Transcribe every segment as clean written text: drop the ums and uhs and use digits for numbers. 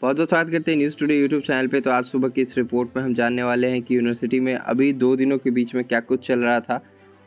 बहुत बहुत स्वागत करते हैं न्यूज़ टुडे यूट्यूब चैनल पे। तो आज सुबह की इस रिपोर्ट में हम जानने वाले हैं कि यूनिवर्सिटी में अभी 2 दिनों के बीच में क्या कुछ चल रहा था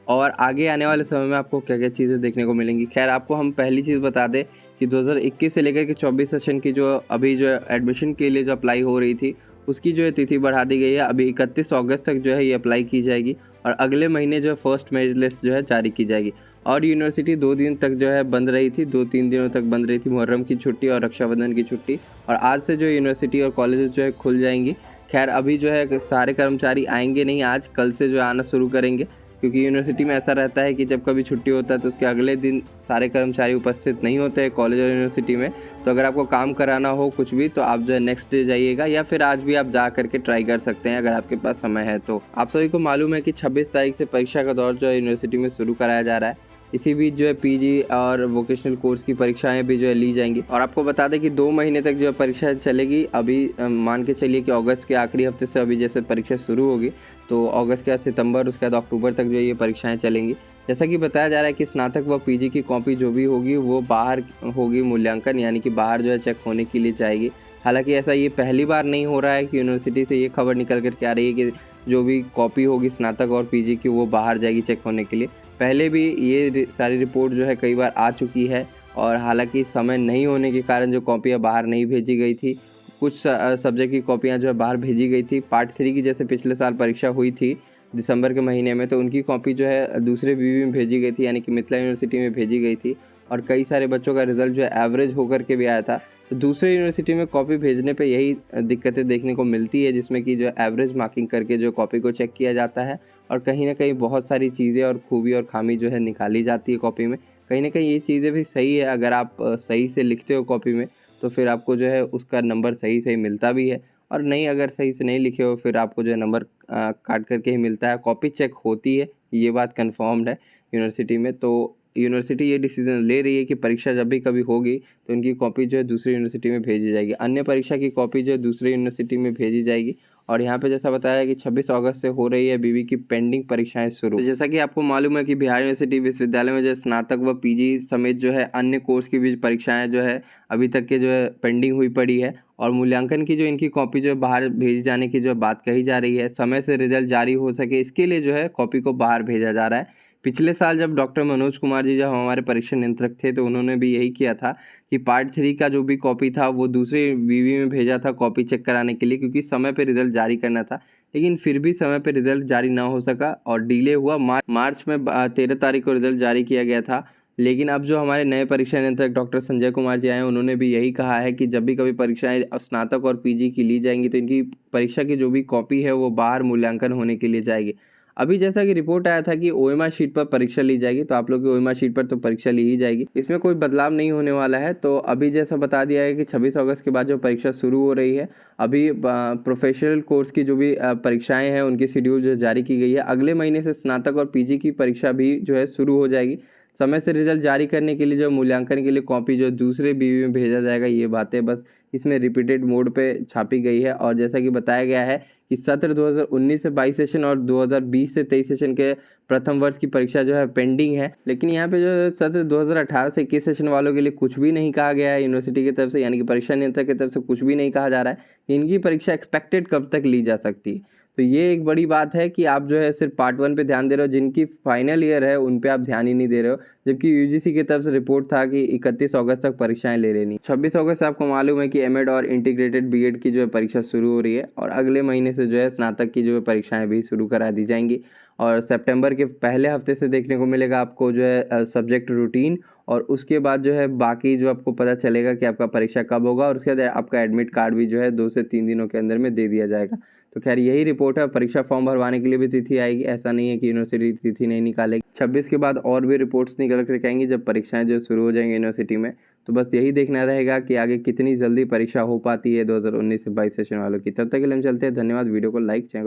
और आगे आने वाले समय में आपको क्या क्या चीज़ें देखने को मिलेंगी। खैर, आपको हम पहली चीज़ बता दें कि 2021 से लेकर के 24 सेशन की जो अभी जो एडमिशन के लिए जो अप्लाई हो रही थी उसकी जो है तिथि बढ़ा दी गई है। अभी 31 अगस्त तक जो है ये अप्लाई की जाएगी और अगले महीने जो है फर्स्ट मेरिट लिस्ट जो है जारी की जाएगी। और यूनिवर्सिटी 2 दिन तक जो है बंद रही थी, 2-3 दिनों तक बंद रही थी, मुहर्रम की छुट्टी और रक्षाबंधन की छुट्टी। और आज से जो यूनिवर्सिटी और कॉलेजेस जो है खुल जाएंगी। खैर, अभी जो है सारे कर्मचारी आएंगे नहीं, आज कल से जो आना शुरू करेंगे, क्योंकि यूनिवर्सिटी में ऐसा रहता है कि जब कभी छुट्टी होता है तो उसके अगले दिन सारे कर्मचारी उपस्थित नहीं होते हैं कॉलेज और यूनिवर्सिटी में। तो अगर आपको काम कराना हो कुछ भी तो आप जो है नेक्स्ट डे जाइएगा या फिर आज भी आप जा करके ट्राई कर सकते हैं अगर आपके पास समय है तो। आप सभी को मालूम है कि 26 तारीख से परीक्षा का दौर जो है यूनिवर्सिटी में शुरू कराया जा रहा है। इसी बीच जो है पीजी और वोकेशनल कोर्स की परीक्षाएं भी जो है ली जाएंगी। और आपको बता दें कि 2 महीने तक जो है परीक्षा चलेगी। अभी मान के चलिए कि अगस्त के आखिरी हफ्ते से अभी जैसे परीक्षा शुरू होगी तो अगस्त के बाद सितंबर, उसके बाद अक्टूबर तक जो है ये परीक्षाएं चलेंगी। जैसा कि बताया जा रहा है कि स्नातक व पीजी की कॉपी जो भी होगी वो बाहर होगी मूल्यांकन, यानी कि बाहर जो है चेक होने के लिए जाएगी। हालांकि ऐसा ये पहली बार नहीं हो रहा है कि यूनिवर्सिटी से ये खबर निकल कर के आ रही है कि जो भी कॉपी होगी स्नातक और पीजी की वो बाहर जाएगी चेक होने के लिए। पहले भी ये सारी रिपोर्ट जो है कई बार आ चुकी है और हालांकि समय नहीं होने के कारण जो कॉपियाँ बाहर नहीं भेजी गई थी, कुछ सब्जेक्ट की कॉपियाँ जो है बाहर भेजी गई थी। पार्ट 3 की जैसे पिछले साल परीक्षा हुई थी दिसंबर के महीने में, तो उनकी कॉपी जो है दूसरे बीवी में भेजी गई थी, यानी कि मिथिला यूनिवर्सिटी में भेजी गई थी। और कई सारे बच्चों का रिजल्ट जो है एवरेज होकर के भी आया था। तो दूसरे यूनिवर्सिटी में कॉपी भेजने पे यही दिक्कतें देखने को मिलती है, जिसमें कि जो एवरेज मार्किंग करके जो कॉपी को चेक किया जाता है और कहीं ना कहीं बहुत सारी चीज़ें और खूबी और खामी जो है निकाली जाती है कॉपी में। कहीं ना कहीं ये चीज़ें भी सही है, अगर आप सही से लिखते हो कॉपी में तो फिर आपको जो है उसका नंबर सही सही मिलता भी है। और नहीं, अगर सही से नहीं लिखे हो फिर आपको जो है नंबर काट करके ही मिलता है। कॉपी चेक होती है, ये बात कन्फर्म्ड है यूनिवर्सिटी में। तो यूनिवर्सिटी ये डिसीजन ले रही है कि परीक्षा जब भी कभी होगी तो उनकी कॉपी जो है दूसरी यूनिवर्सिटी में भेजी जाएगी, अन्य परीक्षा की कॉपी जो है दूसरी यूनिवर्सिटी में भेजी जाएगी। और यहाँ पे जैसा बताया कि 26 अगस्त से हो रही है बीवी की पेंडिंग परीक्षाएं शुरू। तो जैसा कि आपको मालूम है कि बिहार यूनिवर्सिटी विश्वविद्यालय में जो है स्नातक व पीजी समेत जो है अन्य कोर्स की भी परीक्षाएं जो है अभी तक के जो है पेंडिंग हुई पड़ी है। और मूल्यांकन की जो इनकी कॉपी जो है बाहर भेजी जाने की जो बात कही जा रही है, समय से रिजल्ट जारी हो सके इसके लिए जो है कॉपी को बाहर भेजा जा रहा है। पिछले साल जब डॉक्टर मनोज कुमार जी जब हमारे परीक्षा नियंत्रक थे तो उन्होंने भी यही किया था कि पार्ट 3 का जो भी कॉपी था वो दूसरे बीवी में भेजा था कॉपी चेक कराने के लिए, क्योंकि समय पे रिजल्ट जारी करना था। लेकिन फिर भी समय पे रिजल्ट जारी ना हो सका और डिले हुआ। मार्च में 13 तारीख को रिजल्ट जारी किया गया था। लेकिन अब जो हमारे नए परीक्षा नियंत्रक डॉक्टर संजय कुमार जी आए हैं, उन्होंने भी यही कहा है कि जब भी कभी परीक्षाएं स्नातक और पीजी की ली जाएंगी तो इनकी परीक्षा की जो भी कॉपी है वो बाहर मूल्यांकन होने के लिए जाएगी। अभी जैसा कि रिपोर्ट आया था कि ओएमआर शीट पर परीक्षा ली जाएगी, तो आप लोग की ओएमआर शीट पर तो परीक्षा ली ही जाएगी, इसमें कोई बदलाव नहीं होने वाला है। तो अभी जैसा बता दिया है कि 26 अगस्त के बाद जो परीक्षा शुरू हो रही है, अभी प्रोफेशनल कोर्स की जो भी परीक्षाएं हैं उनकी शेड्यूल जो जारी की गई है। अगले महीने से स्नातक और पीजी की परीक्षा भी जो है शुरू हो जाएगी। समय से रिजल्ट जारी करने के लिए जो मूल्यांकन के लिए कॉपी जो दूसरे बीवी में भेजा जाएगा, ये बातें बस इसमें रिपीटेड मोड पे छापी गई है। और जैसा कि बताया गया है कि सत्र 2019 से 22 सेशन और 2020 से 23 सेशन के प्रथम वर्ष की परीक्षा जो है पेंडिंग है। लेकिन यहाँ पे जो सत्र 2018 से 21 सेशन वालों के लिए कुछ भी नहीं कहा गया है यूनिवर्सिटी की तरफ से, यानी कि परीक्षा नियंत्रक की तरफ से कुछ भी नहीं कहा जा रहा है कि इनकी परीक्षा एक्सपेक्टेड कब तक ली जा सकती है। तो ये एक बड़ी बात है कि आप जो है सिर्फ पार्ट 1 पे ध्यान दे रहे हो, जिनकी फाइनल ईयर है उन पे आप ध्यान ही नहीं दे रहे हो, जबकि यूजीसी की तरफ से रिपोर्ट था कि 31 अगस्त तक परीक्षाएं ले लेनी। 26 अगस्त से आपको मालूम है कि एमएड और इंटीग्रेटेड बीएड की जो है परीक्षा शुरू हो रही है और अगले महीने से जो है स्नातक की जो है परीक्षाएं भी शुरू करा दी जाएंगी। और सितंबर के पहले हफ्ते से देखने को मिलेगा आपको जो है सब्जेक्ट रूटीन, और उसके बाद जो है बाकी जो आपको पता चलेगा कि आपका परीक्षा कब होगा, और उसके बाद आपका एडमिट कार्ड भी जो है 2 से 3 दिनों के अंदर में दे दिया जाएगा। तो खैर यही रिपोर्ट है। परीक्षा फॉर्म भरवाने के लिए भी तिथि आएगी, ऐसा नहीं है कि यूनिवर्सिटी तिथि नहीं निकालेगी। 26 के बाद और भी रिपोर्ट्स निकल कर आएंगी जब परीक्षाएं जो शुरू हो जाएंगी यूनिवर्सिटी में। तो बस यही देखना रहेगा कि आगे कितनी जल्दी परीक्षा हो पाती है 2019 से 22 सेशन वालों की। तब तक के लिए हम चलते हैं। धन्यवाद। वीडियो को लाइक, चैनल